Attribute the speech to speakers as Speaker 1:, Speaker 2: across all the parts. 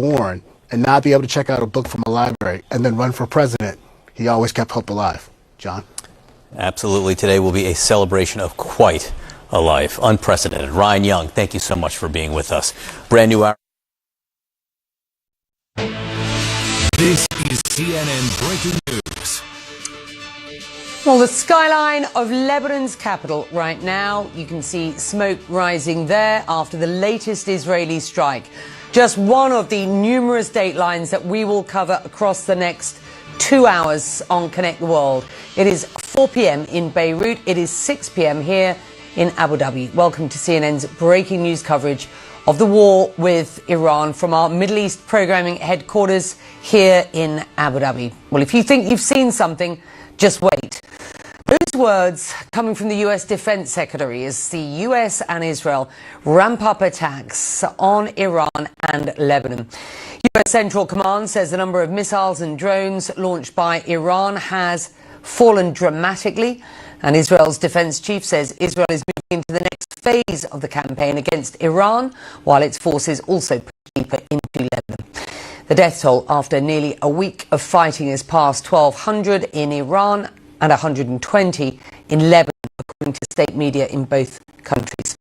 Speaker 1: born and not be able to check out a book from a library and then run for president, he always kept hope alive. John?
Speaker 2: Absolutely. Today will be a celebration of quite a life. Unprecedented. Ryan Young, thank you so much for being with us. Brand new hour.
Speaker 3: This is CNN Breaking News.
Speaker 4: Well, the skyline of Lebanon's capital right now, you can see smoke rising there after the latest Israeli strike. Just one of the numerous datelines that we will cover across the next 2 hours on Connect the World. It is 4 p.m. in Beirut. It is 6 p.m. here in Abu Dhabi. Welcome to CNN's breaking news coverage of the war with Iran from our Middle East programming headquarters here in Abu Dhabi. Well, if you think you've seen something, just wait. Those words coming from the U.S. Defense Secretary as the U.S. and Israel ramp up attacks on Iran and Lebanon. U.S. Central Command says the number of missiles and drones launched by Iran has fallen dramatically. And Israel's defense chief says Israel is moving into the next phase of the campaign against Iran, while its forces also push deeper into Lebanon. The death toll after nearly a week of fighting has passed 1,200 in Iran and 120 in Lebanon, according to state media in both countries.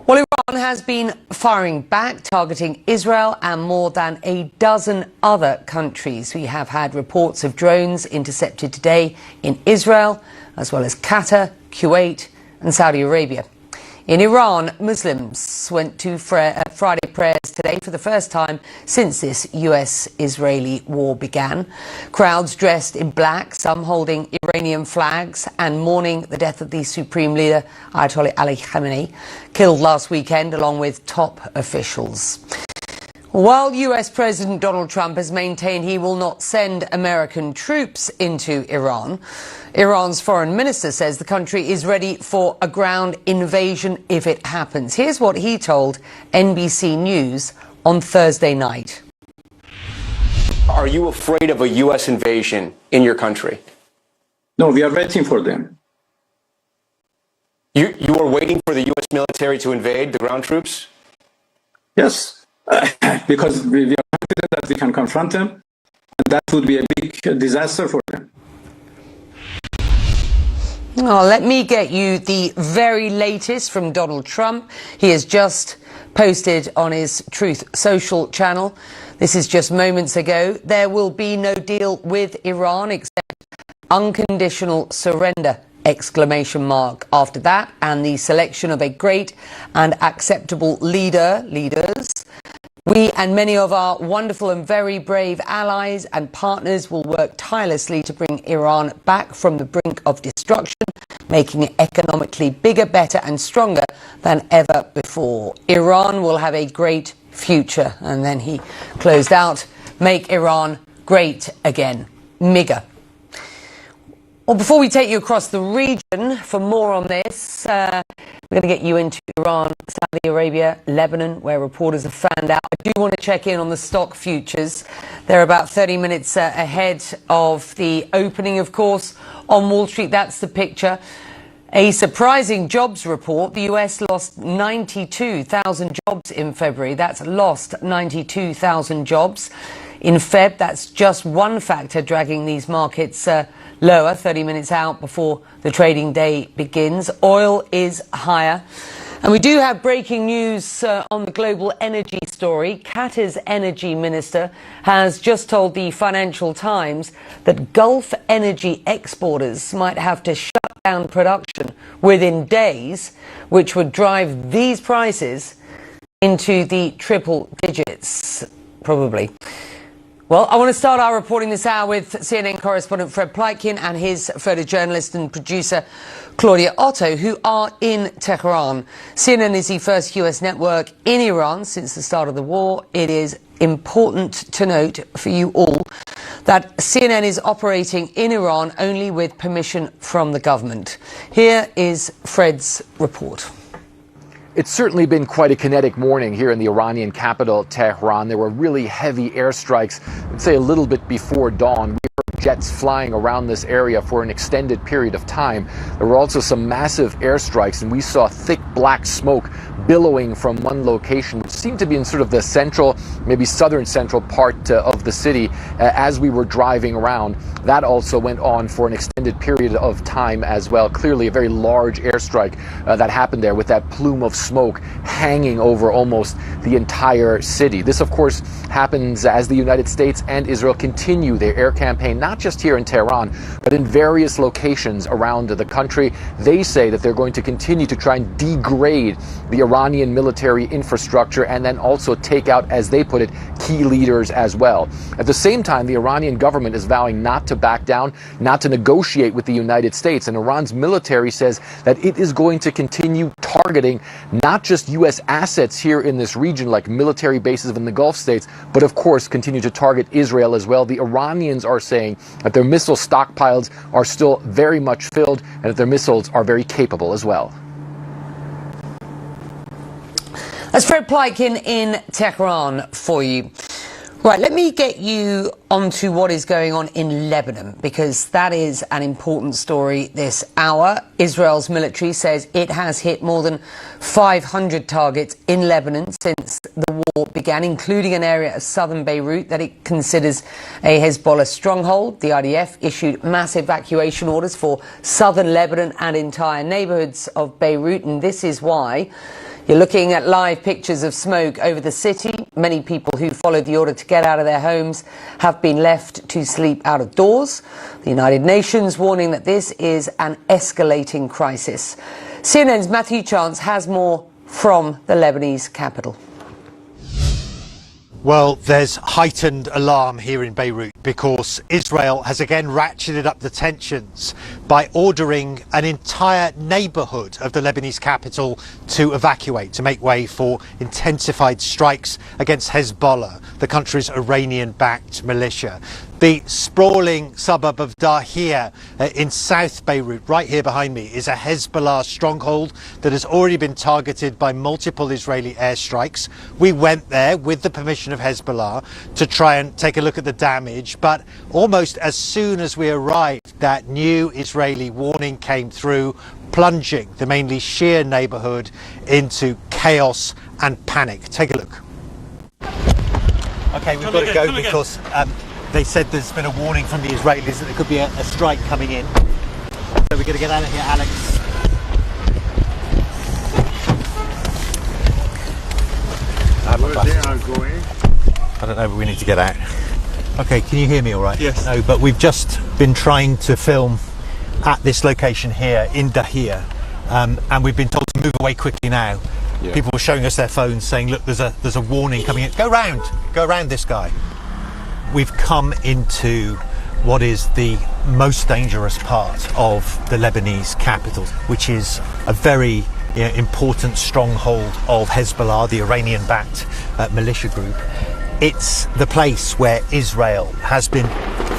Speaker 4: Well, Iran has been firing back, targeting Israel and more than a dozen other countries. We have had reports of drones intercepted today in Israel, as well as Qatar, Kuwait and Saudi Arabia. In Iran, Muslims went to Friday prayers today for the first time since this US-Israeli war began. Crowds dressed in black, some holding Iranian flags and mourning the death of the supreme leader, Ayatollah Ali Khamenei, killed last weekend along with top officials. While US President Donald Trump has maintained he will not send American troops into Iran, Iran's foreign minister says the country is ready for a ground invasion if it happens. Here's what he told NBC News on Thursday night.
Speaker 5: Are you afraid of a US invasion in your country?
Speaker 6: No, we are waiting for them.
Speaker 5: You are waiting for the US military to invade, the ground troops?
Speaker 6: Yes. Because we are confident that we can confront them, and that would be a big disaster for them.
Speaker 4: Oh, let me get you the very latest from Donald Trump. He has just posted on his Truth Social channel. This is just moments ago. There will be no deal with Iran except unconditional surrender! Exclamation mark. After that, and the selection of a great and acceptable leaders, we and many of our wonderful and very brave allies and partners will work tirelessly to bring Iran back from the brink of destruction, making it economically bigger, better and stronger than ever before. Iran will have a great future. And then he closed out, make Iran great again. MIGA. Well, before we take you across the region for more on this, we're going to get you into Iran, Saudi Arabia, Lebanon, where reporters have found out. I do want to check in on the stock futures. They're about 30 minutes ahead of the opening, of course, on Wall Street. That's the picture. A surprising jobs report. The US lost 92,000 jobs in February. That's lost 92,000 jobs. In Feb, that's just one factor dragging these markets lower, 30 minutes out before the trading day begins. Oil is higher. And we do have breaking news on the global energy story. Qatar's energy minister has just told the Financial Times that Gulf energy exporters might have to shut down production within days, which would drive these prices into the triple digits, probably. Well, I want to start our reporting this hour with CNN correspondent Fred Pleitgen and his photojournalist and producer Claudia Otto, who are in Tehran. CNN is the first US network in Iran since the start of the war. It is important to note for you all that CNN is operating in Iran only with permission from the government. Here is Fred's report.
Speaker 7: It's certainly been quite a kinetic morning here in the Iranian capital, Tehran. There were really heavy airstrikes, I'd say a little bit before dawn. We heard jets flying around this area for an extended period of time. There were also some massive airstrikes, and we saw thick black smoke billowing from one location, which seemed to be in sort of the central, maybe southern central part of the city as we were driving around. That also went on for an extended period of time as well. Clearly a very large airstrike that happened there with that plume of smoke hanging over almost the entire city. This, of course, happens as the United States and Israel continue their air campaign, not just here in Tehran, but in various locations around the country. They say that they're going to continue to try and degrade the Iranian military infrastructure and then also take out, as they put it, key leaders as well. At the same time, the Iranian government is vowing not to back down, not to negotiate with the United States. And Iran's military says that it is going to continue targeting not just U.S. assets here in this region, like military bases in the Gulf states, but of course continue to target Israel as well. The Iranians are saying that their missile stockpiles are still very much filled and that their missiles are very capable as well.
Speaker 4: That's Fred Plotkin in Tehran for you. Right, let me get you onto what is going on in Lebanon, because that is an important story this hour. Israel's military says it has hit more than 500 targets in Lebanon since the war began, including an area of southern Beirut that it considers a Hezbollah stronghold. The IDF issued mass evacuation orders for southern Lebanon and entire neighborhoods of Beirut, and this is why you're looking at live pictures of smoke over the city. Many people who followed the order to get out of their homes have been left to sleep out of doors. The United Nations warning that this is an escalating crisis. CNN's Matthew Chance has more from the Lebanese capital.
Speaker 8: Well, there's heightened alarm here in Beirut because Israel has again ratcheted up the tensions by ordering an entire neighborhood of the Lebanese capital to evacuate, to make way for intensified strikes against Hezbollah, the country's Iranian-backed militia. The sprawling suburb of Dahir in South Beirut, right here behind me, is a Hezbollah stronghold that has already been targeted by multiple Israeli airstrikes. We went there with the permission of Hezbollah to try and take a look at the damage, but almost as soon as we arrived, that new Israeli warning came through, plunging the mainly Shia neighborhood into chaos and panic. Take a look. Okay, we've got to go because they said there's been a warning from the Israelis that there could be a strike coming in. So we're going to get out of here, Alex.
Speaker 9: Where they are going?
Speaker 8: I don't know, but we need to get out. Okay, can you hear me all right?
Speaker 9: Yes.
Speaker 8: No, but we've just been trying to film at this location here in Dahir, and we've been told to move away quickly now. Yeah. People were showing us their phones saying, look, there's a warning coming in. Go around this guy. We've come into what is the most dangerous part of the Lebanese capital, which is a very important stronghold of Hezbollah, the Iranian-backed militia group. It's the place where Israel has been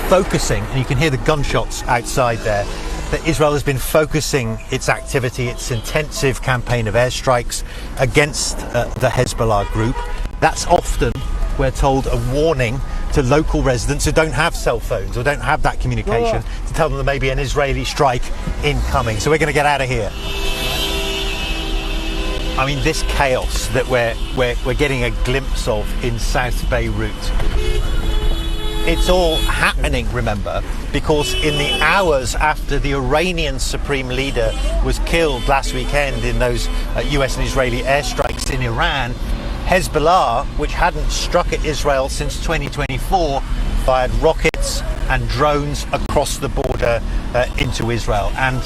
Speaker 8: focusing, and you can hear the gunshots outside there, that Israel has been focusing its activity, its intensive campaign of airstrikes against the Hezbollah group. That's often, we're told, a warning to local residents who don't have cell phones or don't have that communication to tell them there may be an Israeli strike incoming. So we're going to get out of here. I mean, this chaos that we're getting a glimpse of in South Beirut, it's all happening, remember, because in the hours after the Iranian supreme leader was killed last weekend in those US and Israeli airstrikes in Iran, Hezbollah, which hadn't struck at Israel since 2024, fired rockets and drones across the border into Israel. And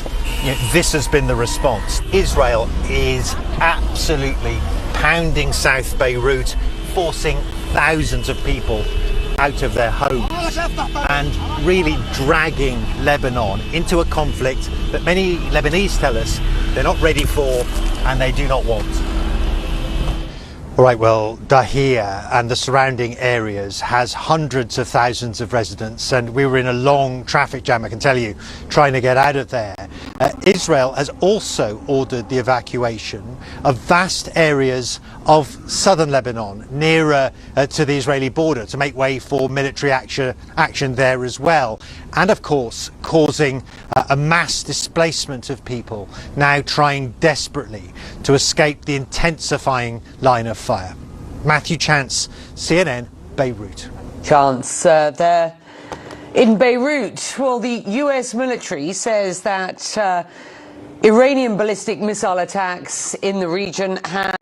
Speaker 8: this has been the response. Israel is absolutely pounding South Beirut, forcing thousands of people out of their homes and really dragging Lebanon into a conflict that many Lebanese tell us they're not ready for and they do not want. All right, well, Dahir and the surrounding areas has hundreds of thousands of residents, and we were in a long traffic jam, I can tell you, trying to get out of there. Israel has also ordered the evacuation of vast areas of southern Lebanon, nearer to the Israeli border, to make way for military action there as well. and of course causing a mass displacement of people now trying desperately to escape the intensifying line of fire. Matthew Chance, CNN, Beirut.
Speaker 4: Chance there in Beirut. Well, the US military says that Iranian ballistic missile attacks in the region had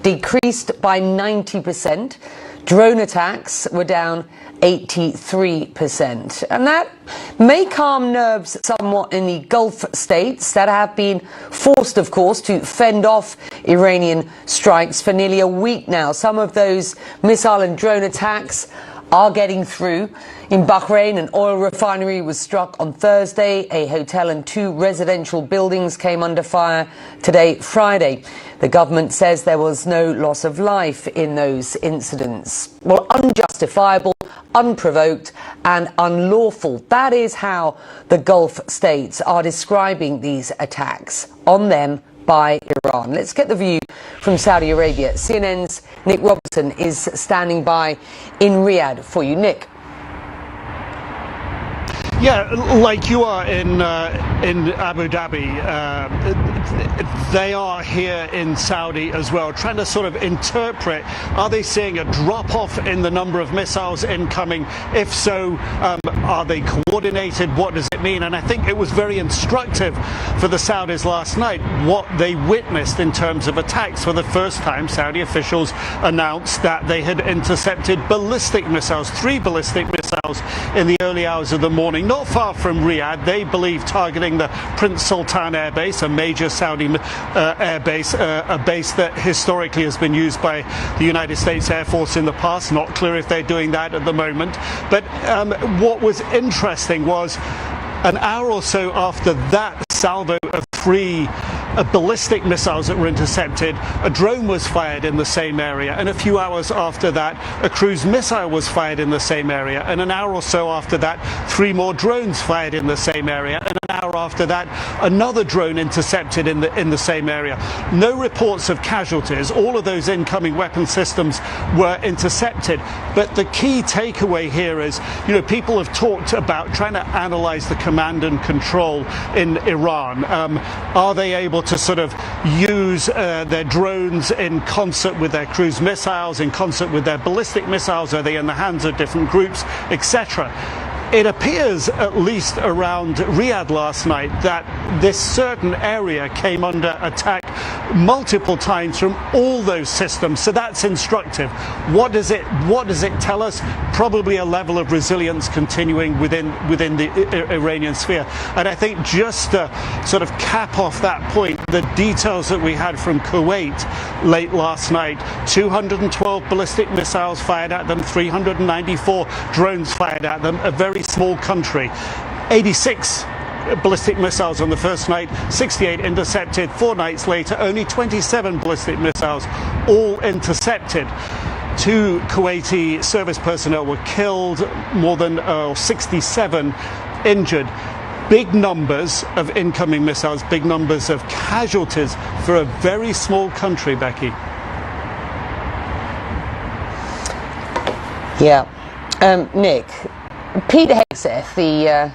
Speaker 4: decreased by 90%. Drone attacks were down 83%. And that may calm nerves somewhat in the Gulf states that have been forced, of course, to fend off Iranian strikes for nearly a week now. Some of those missile and drone attacks are getting through. In Bahrain, an oil refinery was struck on Thursday. A hotel and 2 residential buildings came under fire today, Friday. The government says there was no loss of life in those incidents. Well, unjustifiable, unprovoked and unlawful. That is how the Gulf states are describing these attacks on them by Iran. Let's get the view from Saudi Arabia. CNN's Nick Robertson is standing by in Riyadh for you. Nick.
Speaker 10: Yeah, like you are in Abu Dhabi, they are here in Saudi as well, trying to sort of interpret, are they seeing a drop-off in the number of missiles incoming? If so, are they coordinated? What does it mean? And I think it was very instructive for the Saudis last night, what they witnessed in terms of attacks. For the first time, Saudi officials announced that they had intercepted ballistic missiles, 3 ballistic missiles in the early hours of the morning, not far from Riyadh. They believe targeting the Prince Sultan Air Base, a major Saudi air base, a base that historically has been used by the United States Air Force in the past. Not clear if they're doing that at the moment. But what was interesting was an hour or so after that salvo of 3 ballistic missiles that were intercepted, a drone was fired in the same area, and a few hours after that a cruise missile was fired in the same area, and an hour or so after that 3 more drones fired in the same area, and an hour after that another drone intercepted in the same area. No reports of casualties. All of those incoming weapon systems were intercepted. But the key takeaway here is, you know, people have talked about trying to analyze the command and control in Iran. Are they able to sort of use their drones in concert with their cruise missiles, in concert with their ballistic missiles? Are they in the hands of different groups, etc.? It appears, at least around Riyadh last night, that this certain area came under attack multiple times from all those systems. So that's instructive. What does it tell us? Probably a level of resilience continuing within the Iranian sphere. And I think just to sort of cap off that point, the details that we had from Kuwait late last night: 212 ballistic missiles fired at them, 394 drones fired at them. A very small country. 86 ballistic missiles on the first night, 68 intercepted. 4 nights later, only 27 ballistic missiles, all intercepted. 2 Kuwaiti service personnel were killed, more than 67 injured. Big numbers of incoming missiles, big numbers of casualties for a very small country, Becky.
Speaker 4: Yeah. Nick, Pete Hegseth, the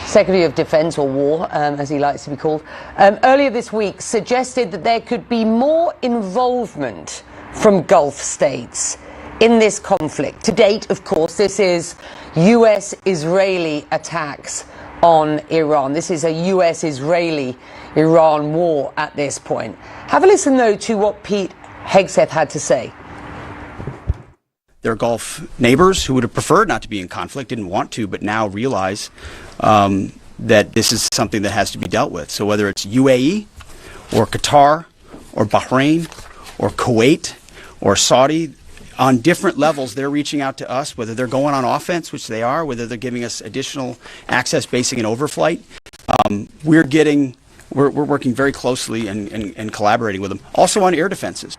Speaker 4: Secretary of Defense, or War, as he likes to be called, earlier this week suggested that there could be more involvement from Gulf states in this conflict. To date, of course, this is US-Israeli attacks on Iran. This is a US-Israeli-Iran war at this point. Have a listen, though, to what Pete Hegseth had to say.
Speaker 11: Their Gulf neighbors who would have preferred not to be in conflict, didn't want to, but now realize that this is something that has to be dealt with. So whether it's UAE or Qatar or Bahrain or Kuwait or Saudi, on different levels, they're reaching out to us, whether they're going on offense, which they are, whether they're giving us additional access, basing and overflight. We're working very closely and collaborating with them. Also on air defenses.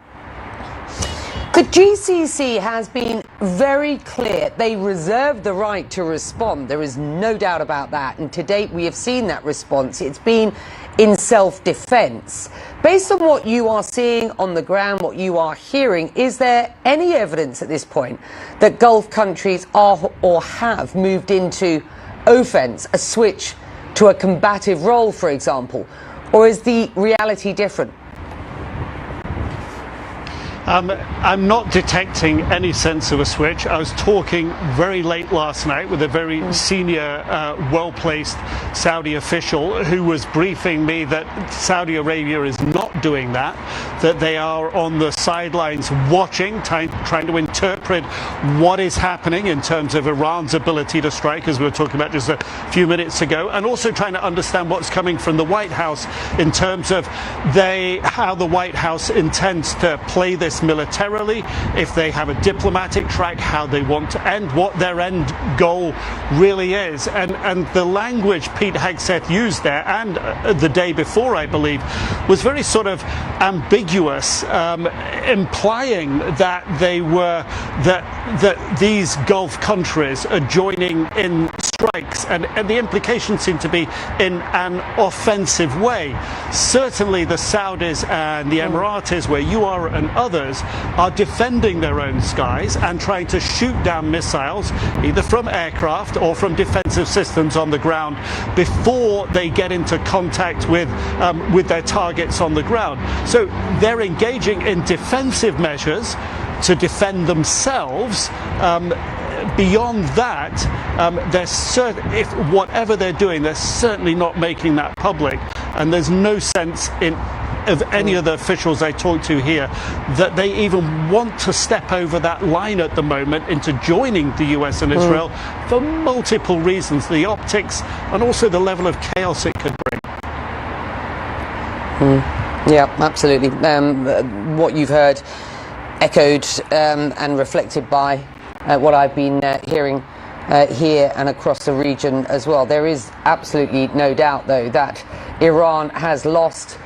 Speaker 4: The GCC has been very clear. They reserve the right to respond. There is no doubt about that. And to date, we have seen that response. It's been in self-defense. Based on what you are seeing on the ground, what you are hearing, is there any evidence at this point that Gulf countries are or have moved into offense, a switch to a combative role, for example? Or is the reality different?
Speaker 10: I'm not detecting any sense of a switch. I was talking very late last night with a very senior, well-placed Saudi official who was briefing me that Saudi Arabia is not doing that, that they are on the sidelines watching, trying to interpret what is happening in terms of Iran's ability to strike, as we were talking about just a few minutes ago, and also trying to understand what's coming from the White House in terms of how the White House intends to play this militarily, if they have a diplomatic track, how they want to end, what their end goal really is. And the language Pete Hegseth used there, and the day before, I believe, was very sort of ambiguous, implying that that these Gulf countries are joining in strikes, and the implications seem to be in an offensive way. Certainly the Saudis and the Emiratis, where you are and others, are defending their own skies and trying to shoot down missiles either from aircraft or from defensive systems on the ground before they get into contact with their targets on the ground. So they're engaging in defensive measures to defend themselves. Beyond that, if whatever they're doing, they're certainly not making that public, and there's no sense of any of the officials I talked to here that they even want to step over that line at the moment into joining the US and Israel for multiple reasons, the optics and also the level of chaos it could bring.
Speaker 4: Yeah, absolutely. What you've heard echoed and reflected by what I've been hearing here and across the region as well. There is absolutely no doubt, though, that Iran has lost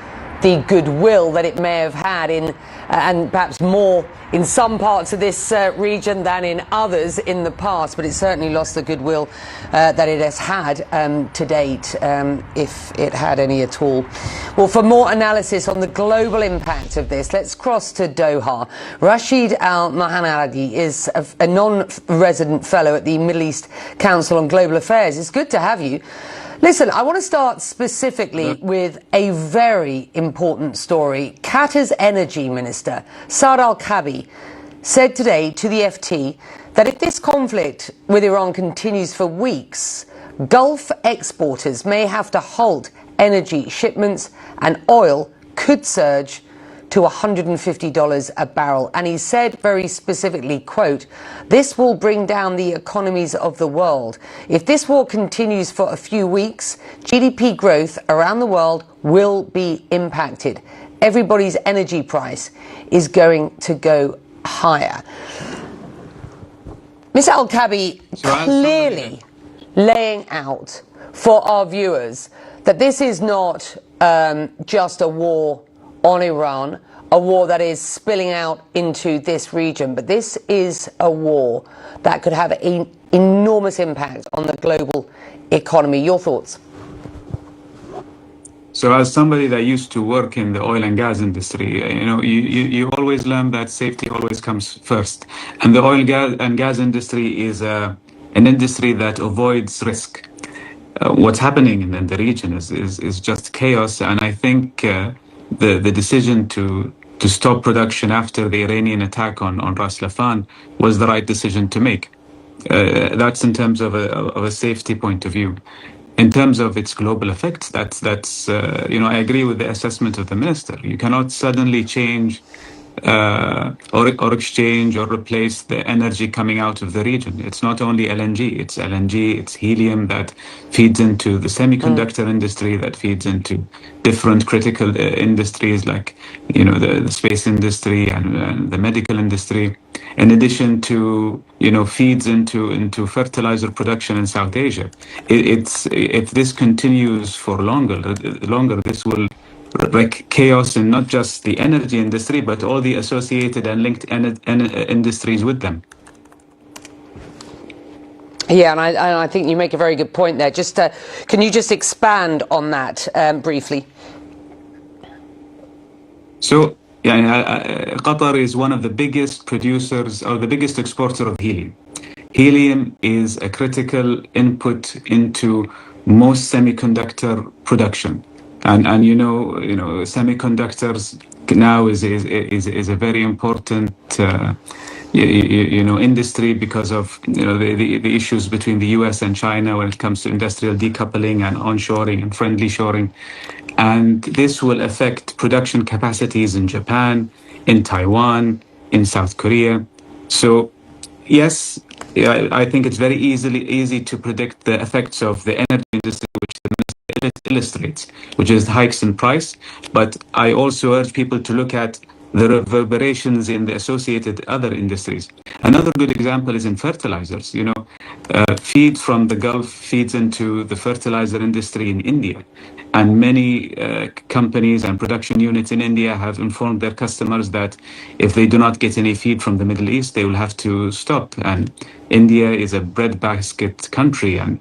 Speaker 4: the goodwill that it may have had in, and perhaps more in some parts of this region than in others in the past, but it certainly lost the goodwill that it has had to date, if it had any at all. Well, for more analysis on the global impact of this, let's cross to Doha. Rashid Al-Mahanadi is a non-resident fellow at the Middle East Council on Global Affairs. It's good to have you. Listen, I want to start specifically with a very important story. Qatar's energy minister, Saad Al-Kaabi, said today to the FT that if this conflict with Iran continues for weeks, Gulf exporters may have to halt energy shipments and oil could surge to $150 a barrel. And he said very specifically, quote, "This will bring down the economies of the world. If this war continues for a few weeks, GDP growth around the world will be impacted. Everybody's energy price is going to go higher." Mr. Al-Kaabi clearly laying out for our viewers that this is not just a war on Iran, a war that is spilling out into this region, but this is a war that could have an enormous impact on the global economy. Your thoughts?
Speaker 12: So as somebody that used to work in the oil and gas industry, you always learn that safety always comes first. And the oil and gas industry is an industry that avoids risk. What's happening in the region is just chaos. And I think the decision to stop production after the Iranian attack on Ras Laffan was the right decision to make. That's in terms of a safety point of view. In terms of its global effects, that's I agree with the assessment of the minister. You cannot suddenly change or exchange or replace the energy coming out of the region. It's not only LNG, it's helium that feeds into the semiconductor industry, that feeds into different critical industries like, the space industry and the medical industry. In addition to, feeds into fertilizer production in South Asia. If this continues for longer, this will wreak chaos in not just the energy industry, but all the associated and linked industries with them.
Speaker 4: Yeah, and I think you make a very good point there. Just can you just expand on that briefly?
Speaker 12: So, Qatar is one of the biggest producers or the biggest exporter of helium. helium is a critical input into most semiconductor production. And semiconductors now is a very important industry because of the issues between the US and China when it comes to industrial decoupling and onshoring and friendly shoring. And this will affect production capacities in Japan, in Taiwan, in South Korea. So yes, I think it's very easy to predict the effects of the energy industry, which it illustrates, which is hikes in price. But I also urge people to look at the reverberations in the associated other industries. Another good example is in fertilizers. Feed from the Gulf feeds into the fertilizer industry in India. And many companies and production units in India have informed their customers that if they do not get any feed from the Middle East, they will have to stop. And India is a breadbasket country, and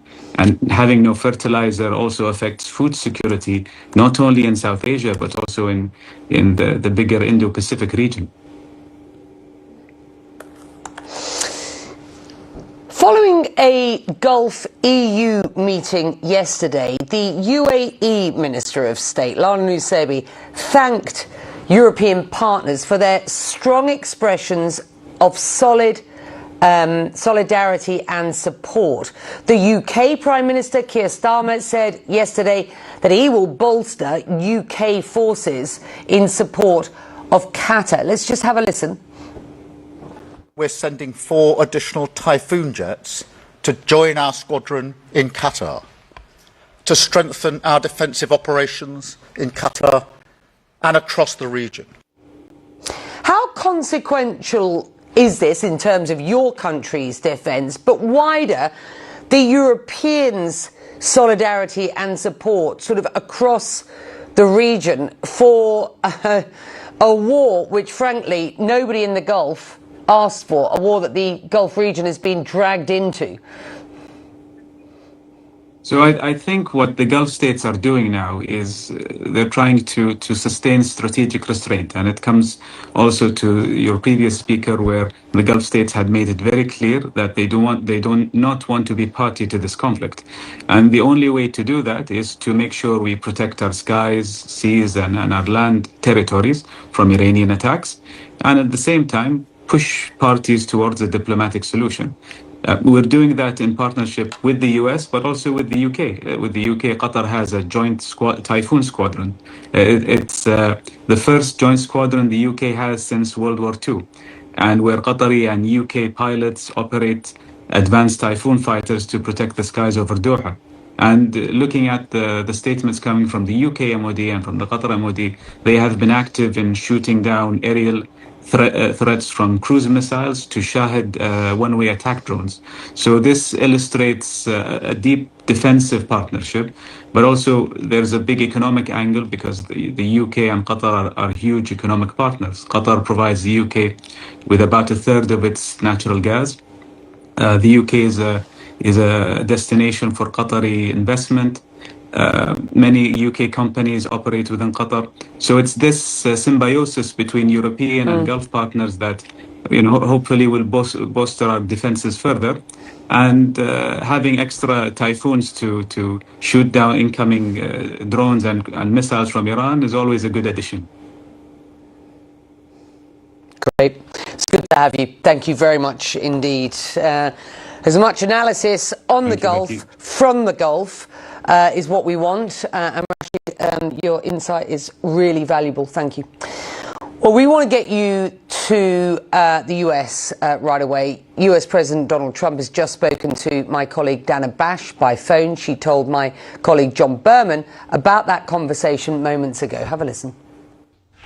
Speaker 12: having no fertilizer also affects food security, not only in South Asia, but also in the bigger Indo-Pacific region.
Speaker 4: Following a Gulf EU meeting yesterday, the UAE Minister of State, Lana Nusebi, thanked European partners for their strong expressions of solidarity and support. The UK Prime Minister Keir Starmer said yesterday that he will bolster UK forces in support of Qatar. Let's just have a listen.
Speaker 13: We're sending 4 additional Typhoon jets to join our squadron in Qatar, to strengthen our defensive operations in Qatar and across the region.
Speaker 4: How consequential is this in terms of your country's defence, but wider, the Europeans' solidarity and support sort of across the region for a war which, frankly, nobody in the Gulf asked for, a war that the Gulf region has been dragged into?
Speaker 12: So I think what the Gulf states are doing now is they're trying to sustain strategic restraint. And it comes also to your previous speaker, where the Gulf states had made it very clear that they do not want to be party to this conflict. And the only way to do that is to make sure we protect our skies, seas, and our land territories from Iranian attacks. And at the same time, push parties towards a diplomatic solution. We're doing that in partnership with the US, but also with the UK. With the UK, Qatar has a joint Typhoon squadron. It's the first joint squadron the UK has since World War II, and where Qatari and UK pilots operate advanced Typhoon fighters to protect the skies over Doha. And looking at the statements coming from the UK MOD and from the Qatar MOD, they have been active in shooting down aerial threats from cruise missiles to Shahid one-way attack drones. So this illustrates a deep defensive partnership, but also there's a big economic angle because the UK and Qatar are huge economic partners. Qatar provides the UK with about 1/3 of its natural gas. The UK is a destination for Qatari investment. Many UK companies operate within Qatar. So it's this symbiosis between European and Gulf partners that, hopefully will bolster our defenses further. And having extra Typhoons to shoot down incoming drones and missiles from Iran is always a good addition.
Speaker 4: Great. It's good to have you. Thank you very much indeed. As much analysis on the Gulf, from the Gulf, is what we want. And Rashid, your insight is really valuable. Thank you. Well, we want to get you to the US right away. US President Donald Trump has just spoken to my colleague Dana Bash by phone. She told my colleague John Berman about that conversation moments ago. Have a listen.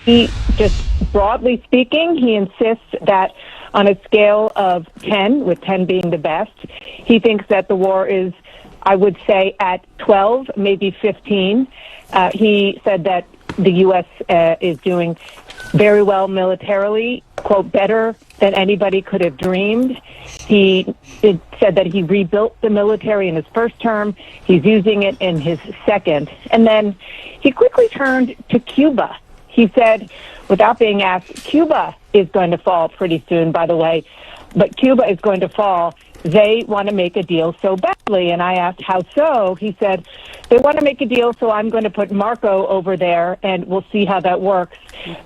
Speaker 14: He just broadly speaking, he insists that on a scale of 10, with 10 being the best, he thinks that the war is, I would say, at 12, maybe 15. He said that the U.S. is doing very well militarily, quote, better than anybody could have dreamed. He said that he rebuilt the military in his first term. He's using it in his second. And then he quickly turned to Cuba. He said, without being asked, Cuba is going to fall pretty soon, by the way, but Cuba is going to fall they want to make a deal so badly. And I asked, how so? He said, they want to make a deal, so I'm going to put Marco over there, and we'll see how that works.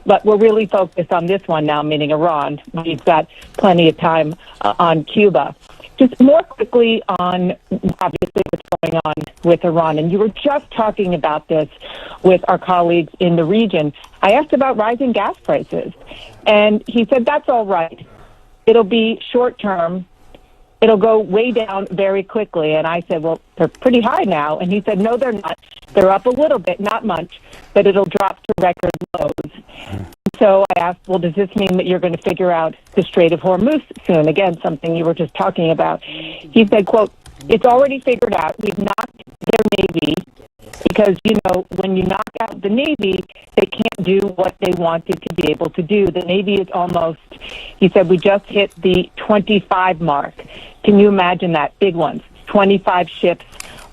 Speaker 14: But we're really focused on this one now, meaning Iran. We've got plenty of time on Cuba. Just more quickly on, obviously, what's going on with Iran. And you were just talking about this with our colleagues in the region. I asked about rising gas prices, and he said, that's all right. It'll be short term. It'll go way down very quickly. And I said, well, they're pretty high now. And he said, no, they're not. They're up a little bit, not much, but it'll drop to record lows. So I asked, well, does this mean that you're going to figure out the Strait of Hormuz soon? Again, something you were just talking about. He said, quote, it's already figured out. We've knocked their Navy because, you know, when you knock out the Navy, they can't do what they wanted to be able to do. The Navy is almost, he said, we just hit the 25 mark. Can you imagine that? Big ones. 25 ships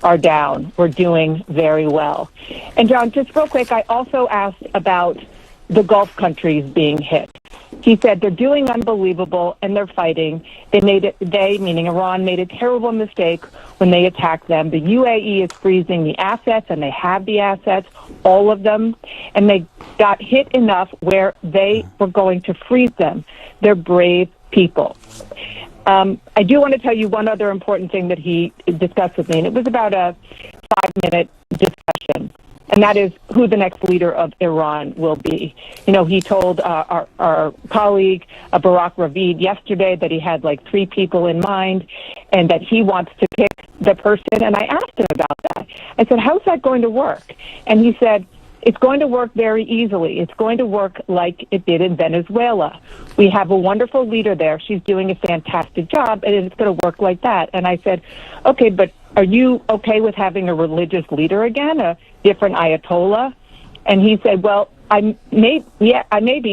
Speaker 14: are down. We're doing very well. And John, just real quick, I also asked about the Gulf countries being hit. He said they're doing unbelievable and they're fighting. They, meaning Iran, made a terrible mistake when they attacked them. The UAE is freezing the assets, and they have the assets, all of them, and they got hit enough where they were going to freeze them. They're brave people. I do want to tell you one other important thing that he discussed with me, and it was about a 5-minute discussion. And that is who the next leader of Iran will be. You know, he told our colleague, Barak Ravid, yesterday that he had like 3 people in mind and that he wants to pick the person. And I asked him about that. I said, how's that going to work? And he said, it's going to work very easily. It's going to work like it did in Venezuela. We have a wonderful leader there. She's doing a fantastic job, and it's going to work like that. And I said, okay, but are you okay with having a religious leader again, a different Ayatollah? And he said, well, I may be,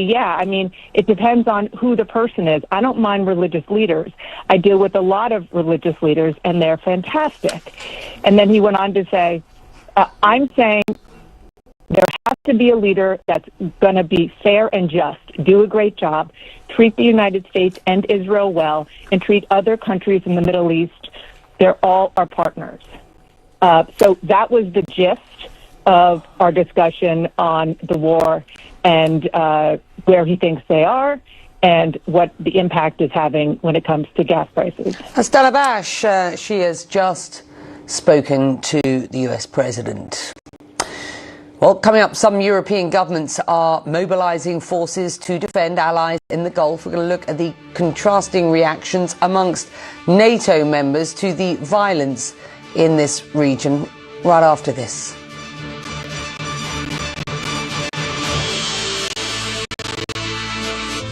Speaker 14: yeah. I mean, it depends on who the person is. I don't mind religious leaders. I deal with a lot of religious leaders, and they're fantastic. And then he went on to say, I'm saying there has to be a leader that's going to be fair and just, do a great job, treat the United States and Israel well, and treat other countries in the Middle East. They're all our partners. So that was the gist of our discussion on the war and where he thinks they are and what the impact is having when it comes to gas prices.
Speaker 4: Stella Bash, she has just spoken to the US president. Well, coming up, some European governments are mobilizing forces to defend allies in the Gulf. We're going to look at the contrasting reactions amongst NATO members to the violence in this region right after this.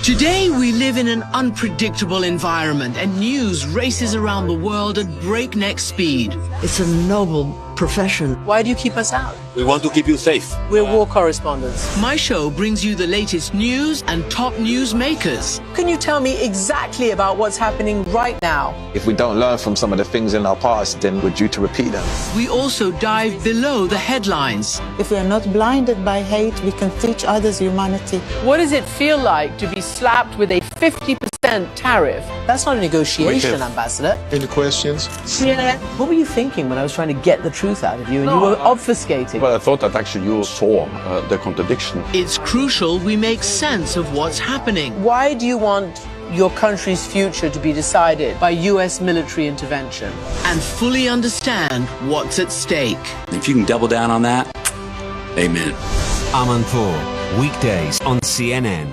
Speaker 15: Today we live in an unpredictable environment and news races around the world at breakneck speed.
Speaker 16: It's a noble profession.
Speaker 17: Why do you keep us out?
Speaker 18: We want to keep you safe.
Speaker 17: We're war correspondents.
Speaker 15: My show brings you the latest news and top news makers.
Speaker 17: Can you tell me exactly about what's happening right now?
Speaker 18: If we don't learn from some of the things in our past, then we're due to repeat them.
Speaker 15: We also dive below the headlines.
Speaker 19: If we are not blinded by hate, we can teach others humanity.
Speaker 17: What does it feel like to be slapped with a 50% tariff? That's not a negotiation, Ambassador.
Speaker 20: Any questions?
Speaker 17: CNN, what were you thinking when I was trying to get the truth out of you and you were obfuscating?
Speaker 21: Well, I thought that actually you saw the contradiction.
Speaker 15: It's crucial we make sense of what's happening.
Speaker 17: Why do you want your country's future to be decided by US military intervention?
Speaker 15: And fully understand what's at stake.
Speaker 22: If you can double down on that, amen.
Speaker 3: Amanpour, weekdays on CNN.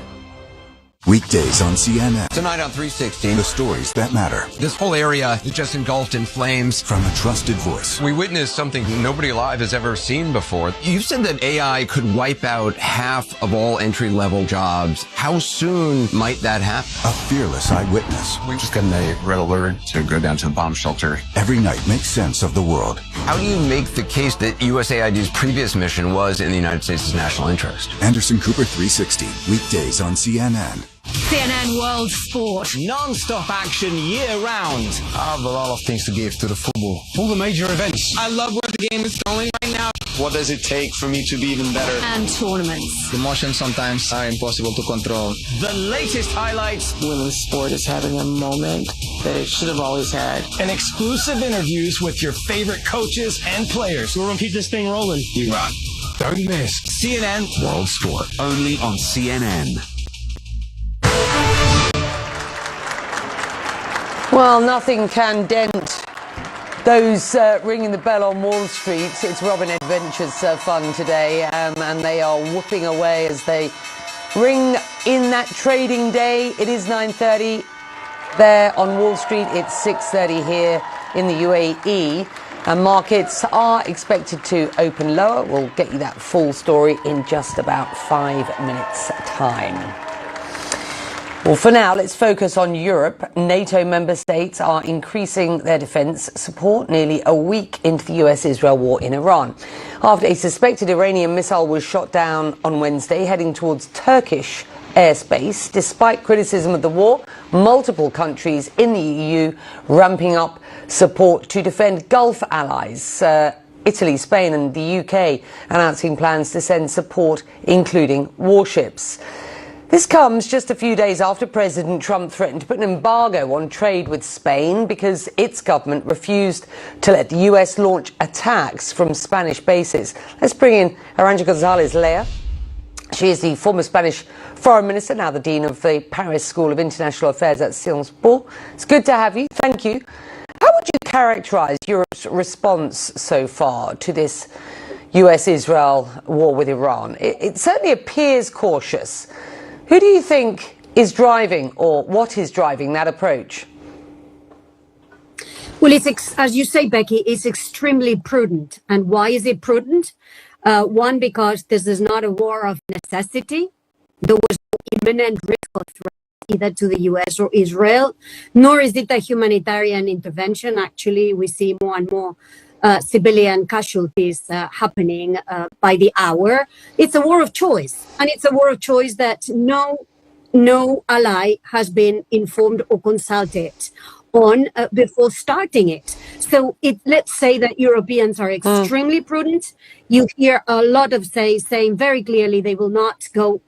Speaker 23: Weekdays on CNN.
Speaker 24: Tonight on 360.
Speaker 23: The stories that matter.
Speaker 24: This whole area is just engulfed in flames.
Speaker 23: From a trusted voice.
Speaker 24: We witnessed something nobody alive has ever seen before. You said that AI could wipe out half of all entry-level jobs. How soon might that happen?
Speaker 23: A fearless eyewitness.
Speaker 24: We just got a red alert to go down to the bomb shelter.
Speaker 23: Every night makes sense of the world.
Speaker 24: How do you make the case that USAID's previous mission was in the United States' national interest?
Speaker 23: Anderson Cooper 360. Weekdays on CNN.
Speaker 15: CNN World Sport.
Speaker 24: Non-stop action year-round.
Speaker 25: I have a lot of things to give to the football. All the major events.
Speaker 24: I love where the game is going right now.
Speaker 1: What does it take for me to be even better?
Speaker 2: And tournaments.
Speaker 1: Emotions sometimes are impossible to control.
Speaker 2: The latest highlights.
Speaker 5: Women's sport is having a moment that it should have always had.
Speaker 2: And exclusive interviews with your favorite coaches and players.
Speaker 20: We're going to keep this thing rolling.
Speaker 1: You rock.
Speaker 3: Don't miss
Speaker 2: CNN
Speaker 3: World Sport, only on CNN.
Speaker 4: Well, nothing can dent those ringing the bell on Wall Street. It's Robin Adventures fun today, and they are whooping away as they ring in that trading day. It is 9:30 there on Wall Street. It's 6:30 here in the UAE. And markets are expected to open lower. We'll get you that full story in just about 5 minutes' time. Well, for now, let's focus on Europe. NATO member states are increasing their defence support nearly a week into the US-Israel war in Iran, after a suspected Iranian missile was shot down on Wednesday, heading towards Turkish airspace. Despite criticism of the war, multiple countries in the EU ramping up support to defend Gulf allies. Italy, Spain and the UK announcing plans to send support, including warships. This comes just a few days after President Trump threatened to put an embargo on trade with Spain because its government refused to let the US launch attacks from Spanish bases. Let's bring in Arantxa González-Lea. She is the former Spanish foreign minister, now the dean of the Paris School of International Affairs at Sciences Po. It's good to have you. Thank you. How would you characterize Europe's response so far to this US-Israel war with Iran? It certainly appears cautious. Who do you think is driving, or what is driving that approach?
Speaker 25: Well, as you say, Becky, it's extremely prudent. And why is it prudent? One, because this is not a war of necessity. There was no imminent risk or threat either to the US or Israel, nor is it a humanitarian intervention. Actually, we see more and more civilian casualties happening by the hour. It's a war of choice, and it's a war of choice that no ally has been informed or consulted on before starting it. So let's say that Europeans are extremely prudent. You hear a lot of saying very clearly they will not go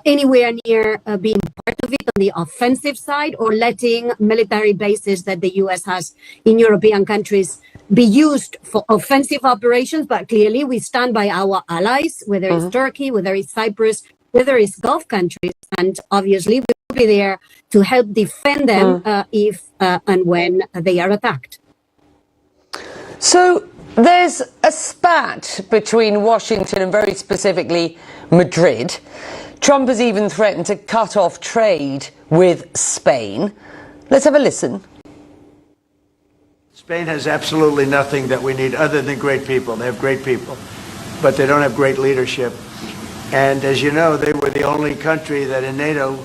Speaker 25: anywhere near being part of it on the offensive side, or letting military bases that the US has in European countries be used for offensive operations. But clearly we stand by our allies, whether it's Turkey, whether it's Cyprus, whether it's Gulf countries, and obviously we will be there to help defend them if and when they are attacked.
Speaker 4: So there's a spat between Washington and very specifically Madrid. Trump has even threatened to cut off trade with Spain. Let's have a listen.
Speaker 26: Spain has absolutely nothing that we need other than great people. They have great people, but they don't have great leadership. And as you know, they were the only country that in NATO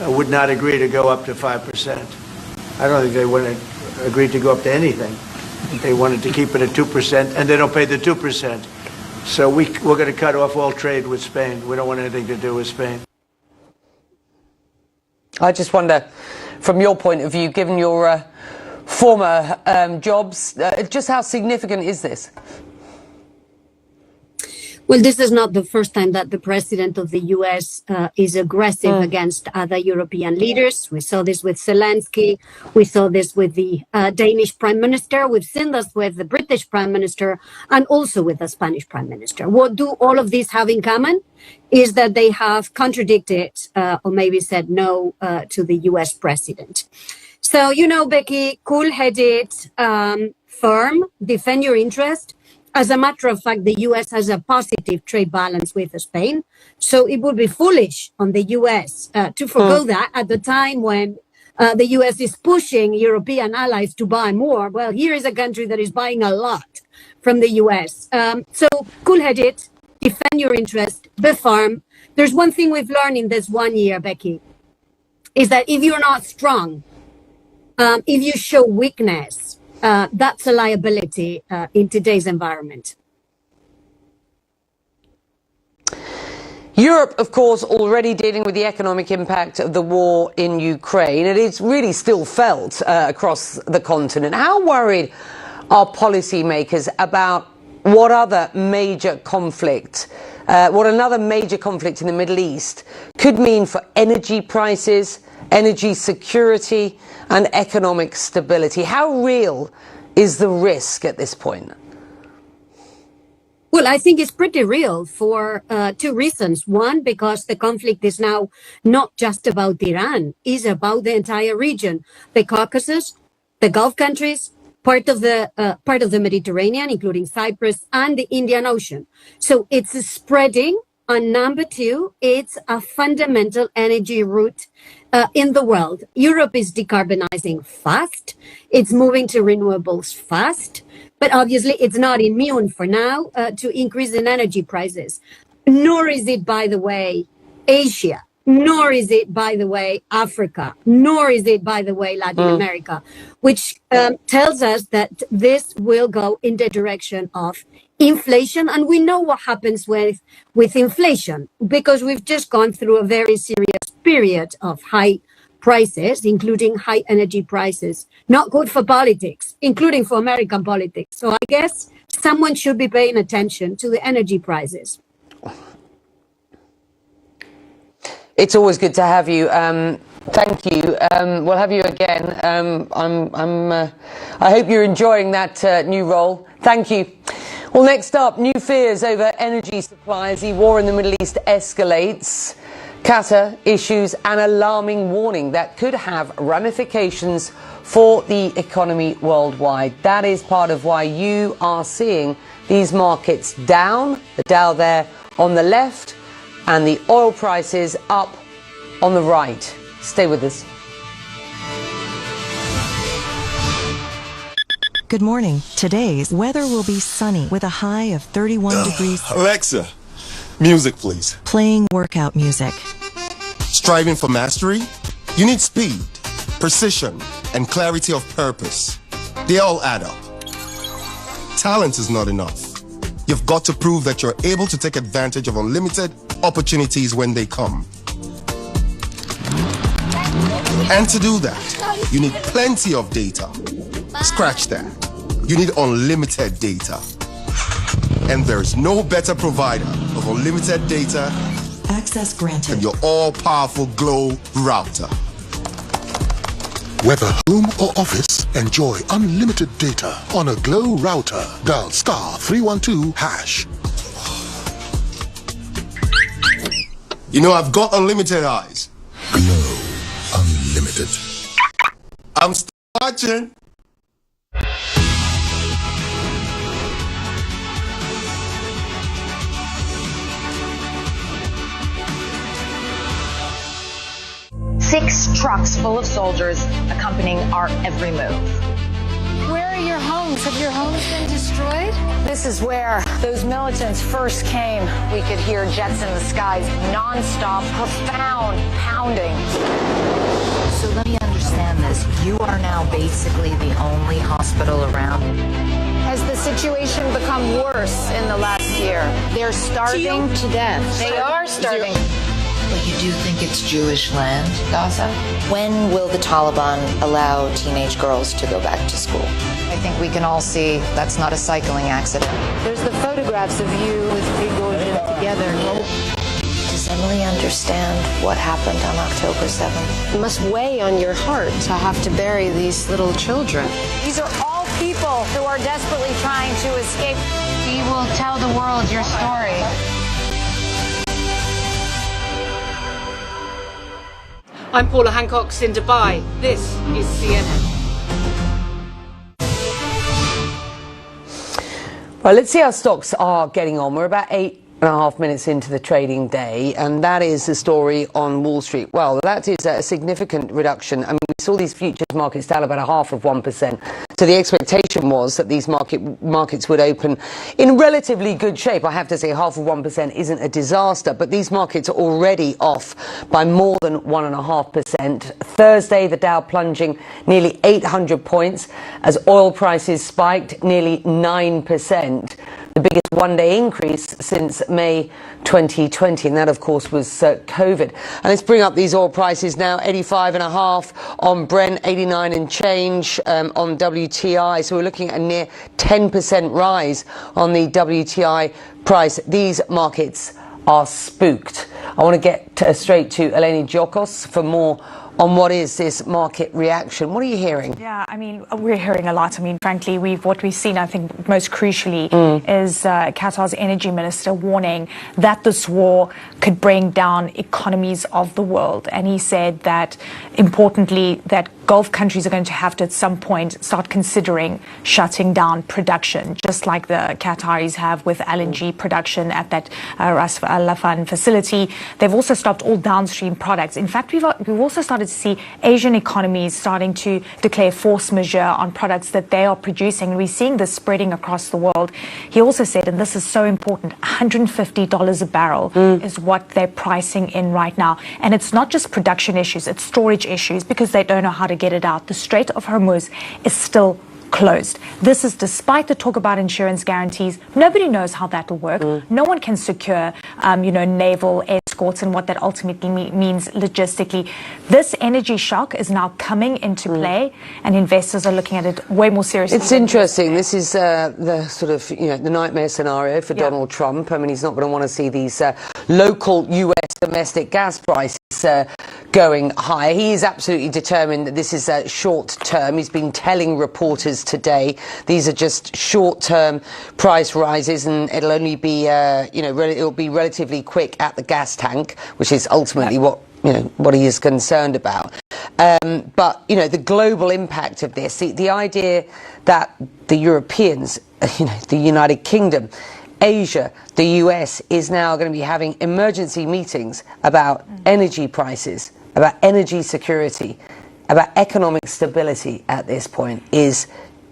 Speaker 26: would not agree to go up to 5%. I don't think they would have agreed to go up to anything. They wanted to keep it at 2%, and they don't pay the 2%. So we're going to cut off all trade with Spain. We don't want anything to do with Spain.
Speaker 4: I just wonder, from your point of view, given your former jobs, just how significant is this?
Speaker 25: Well, this is not the first time that the president of the U.S. Is aggressive against other European leaders. We saw this with Zelensky. We saw this with the Danish prime minister. We've seen this with the British prime minister and also with the Spanish prime minister. What do all of these have in common? Is that they have contradicted or maybe said no to the U.S. president. So, you know, Becky, cool-headed, firm, defend your interest. As a matter of fact, the U.S. has a positive trade balance with Spain. So it would be foolish on the U.S. To forgo that at the time when the U.S. is pushing European allies to buy more. Well, here is a country that is buying a lot from the U.S. So cool-headed, defend your interest, be firm. There's one thing we've learned in this 1 year, Becky, is that if you're not strong, if you show weakness, that's a liability in today's environment.
Speaker 4: Europe, of course, already dealing with the economic impact of the war in Ukraine. It is really still felt across the continent. How worried are policymakers about what other major conflict, what another major conflict in the Middle East could mean for energy prices, energy security, and economic stability. How real is the risk at this point?
Speaker 25: Well, I think it's pretty real for two reasons. One, because the conflict is now not just about Iran, it's about the entire region, the Caucasus, the Gulf countries, part of the Mediterranean, including Cyprus, and the Indian Ocean. So it's spreading. And number two, it's a fundamental energy route in the world. Europe is decarbonizing fast. It's moving to renewables fast. But obviously, it's not immune for now to increase in energy prices. Nor is it, by the way, Asia. Nor is it, by the way, Africa. Nor is it, by the way, Latin America, which tells us that this will go in the direction of inflation. And we know what happens with inflation, because we've just gone through a very serious period of high prices, including high energy prices. Not good for politics, including for American politics. So I guess someone should be paying attention to the energy prices.
Speaker 4: It's always good to have you. Thank you. We'll have you again. I hope you're enjoying that new role. Thank you. Well, next up, new fears over energy supply as the war in the Middle East escalates. Qatar issues an alarming warning that could have ramifications for the economy worldwide. That is part of why you are seeing these markets down, the Dow there on the left, and the oil prices up on the right. Stay with us.
Speaker 6: Good morning. Today's weather will be sunny with a high of 31 degrees.
Speaker 7: Alexa, music please.
Speaker 6: Playing workout music.
Speaker 7: Striving for mastery? You need speed, precision, and clarity of purpose. They all add up. Talent is not enough. You've got to prove that you're able to take advantage of unlimited opportunities when they come. And to do that, you need plenty of data. Scratch that. You need unlimited data. And there's no better provider of unlimited data
Speaker 6: Access granted
Speaker 7: than your all-powerful Glow router.
Speaker 8: Whether home or office, enjoy unlimited data on a Glow router. Dial *312#.
Speaker 7: You know, I've got unlimited eyes.
Speaker 8: Glow Unlimited.
Speaker 7: I'm watching.
Speaker 9: Six trucks full of soldiers accompanying our every move.
Speaker 11: Where are your homes? Have your homes been destroyed?
Speaker 9: This is where those militants first came. We could hear jets in the skies, nonstop, profound pounding.
Speaker 20: So let me understand this. You are now basically the only hospital around.
Speaker 9: Has the situation become worse in the last year? They're starving to death. They are starving.
Speaker 20: But you do think it's Jewish land, Gaza?
Speaker 9: When will the Taliban allow teenage girls to go back to school? I think we can all see that's not a cycling accident. There's the photographs of you with Prigozhin together.
Speaker 20: Does Emily understand what happened on October 7th?
Speaker 9: It must weigh on your heart to have to bury these little children. These are all people who are desperately trying to escape.
Speaker 11: We will tell the world your story.
Speaker 27: I'm Paula Hancock in Dubai. This is CNN.
Speaker 4: Well, let's see how stocks are getting on. We're about 8.5 minutes into the trading day, and that is the story on Wall Street. Well, that is a significant reduction. I mean, we saw these futures markets down about 0.5%. So the expectation was that these markets would open in relatively good shape. I have to say 0.5% isn't a disaster, but these markets are already off by more than 1.5%. Thursday, the Dow plunging nearly 800 points as oil prices spiked nearly 9%. The the biggest one-day increase since May 2020, and that, of course, was COVID. And let's bring up these oil prices now. 85.5 on Brent, 89 and change on WTI. So we're looking at a near 10% rise on the WTI price. These markets are spooked. I want to get straight to Eleni Giokos for more on what is this market reaction. What are you hearing?
Speaker 10: Yeah, I mean, we're hearing a lot. I mean, frankly, what we've seen, I think, most crucially is Qatar's energy minister warning that this war could bring down economies of the world. And he said that, importantly, that Gulf countries are going to have to, at some point, start considering shutting down production, just like the Qataris have with LNG production at that Ras Al Lafan facility. They've also stopped all downstream products. In fact, we've also started to see Asian economies starting to declare force majeure on products that they are producing. We're seeing this spreading across the world. He also said, and this is so important, $150 a barrel is what they're pricing in right now. And it's not just production issues, it's storage issues, because they don't know how to get it out. The Strait of Hormuz is still closed. This is despite the talk about insurance guarantees. Nobody knows how that will work. No one can secure, naval escorts and what that ultimately means logistically. This energy shock is now coming into play, and investors are looking at it way more seriously.
Speaker 4: It's interesting. This is the sort of, the nightmare scenario for Donald Trump. I mean, he's not going to want to see these local U.S. domestic gas prices going higher. He is absolutely determined that this is short term. He's been telling reporters today these are just short-term price rises, and it'll only be it'll be relatively quick at the gas tank, which is ultimately what he is concerned about. But the global impact of this, the idea that the Europeans, the United Kingdom, Asia, the US is now going to be having emergency meetings about energy prices, about energy security, about economic stability at this point is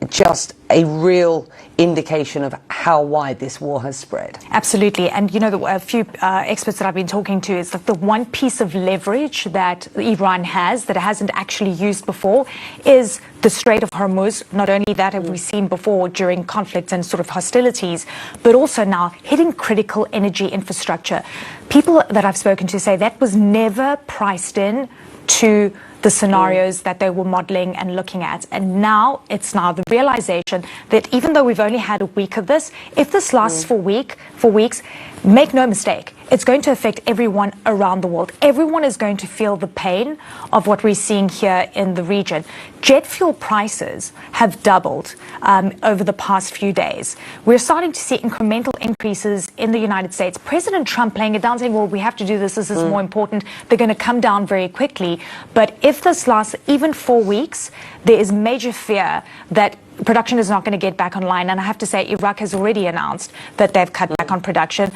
Speaker 4: just a real indication of how wide this war has spread.
Speaker 10: Absolutely. And, a few experts that I've been talking to is that the one piece of leverage that Iran has that it hasn't actually used before is the Strait of Hormuz. Not only that have we seen before during conflicts and sort of hostilities, but also now hitting critical energy infrastructure. People that I've spoken to say that was never priced in to the scenarios that they were modeling and looking at. And now it's the realization that even though we've only had a week of this, if this lasts for weeks, make no mistake, it's going to affect everyone around the world. Everyone is going to feel the pain of what we're seeing here in the region. Jet fuel prices have doubled over the past few days. We're starting to see incremental increases in the United States. President Trump playing it down, saying, well, we have to do this. This is more important. They're going to come down very quickly. But if this lasts even 4 weeks, there is major fear that production is not going to get back online. And I have to say, Iraq has already announced that they've cut back on production.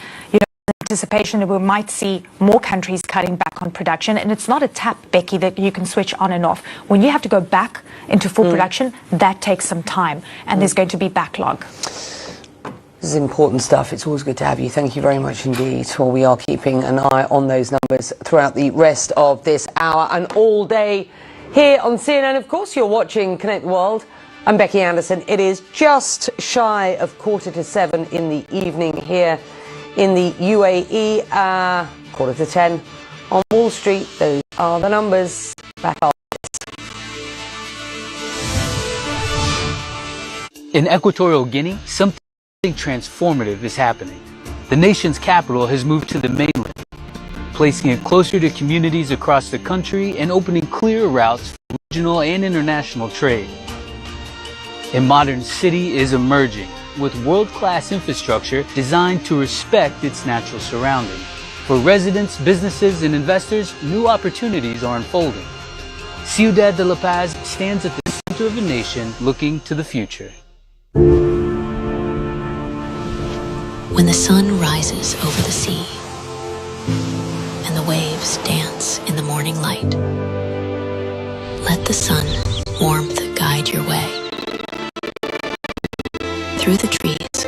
Speaker 10: Anticipation that we might see more countries cutting back on production. And it's not a tap, Becky, that you can switch on and off. When you have to go back into full production, that takes some time, and there's going to be backlog.
Speaker 4: This is important stuff. It's always good to have you. Thank you very much indeed. Well, we are keeping an eye on those numbers throughout the rest of this hour and all day here on CNN. Of course, you're watching Connect the World. I'm Becky Anderson. It is just shy of 7:15 in the evening here in the UAE, 9:45 on Wall Street. Those are the numbers. Back on.
Speaker 12: In Equatorial Guinea, something transformative is happening. The nation's capital has moved to the mainland, placing it closer to communities across the country and opening clearer routes for regional and international trade. A modern city is emerging, with world-class infrastructure designed to respect its natural surroundings. For residents, businesses, and investors, new opportunities are unfolding. Ciudad de La Paz stands at the center of a nation looking to the future.
Speaker 13: When the sun rises over the sea and the waves dance in the morning light, let the sun warmth guide your way. Through the trees,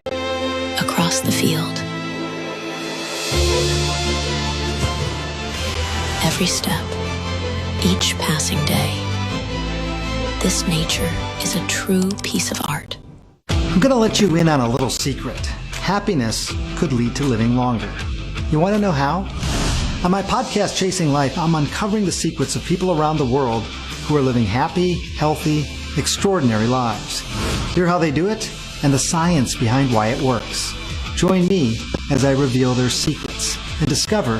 Speaker 13: across the field. Every step, each passing day. This nature is a true piece of art.
Speaker 14: I'm gonna let you in on a little secret. happiness could lead to living longer. You want to know how? On my podcast, Chasing Life, I'm uncovering the secrets of people around the world who are living happy, healthy, extraordinary lives. Hear how they do it and the science behind why it works. Join me as I reveal their secrets and discover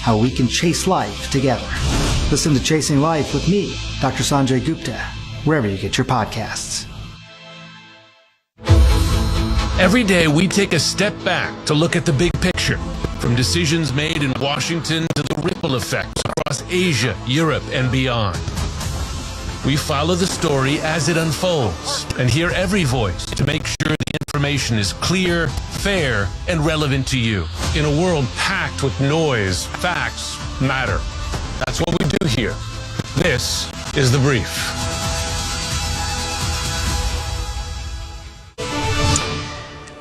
Speaker 14: how we can chase life together. Listen to Chasing Life with me, Dr. Sanjay Gupta, wherever you get your podcasts.
Speaker 16: Every day we take a step back to look at the big picture, from decisions made in Washington to the ripple effects across Asia, Europe, and beyond. We follow the story as it unfolds and hear every voice to make sure the information is clear, fair, and relevant to you. In a world packed with noise, facts matter. That's what we do here. This is The Brief.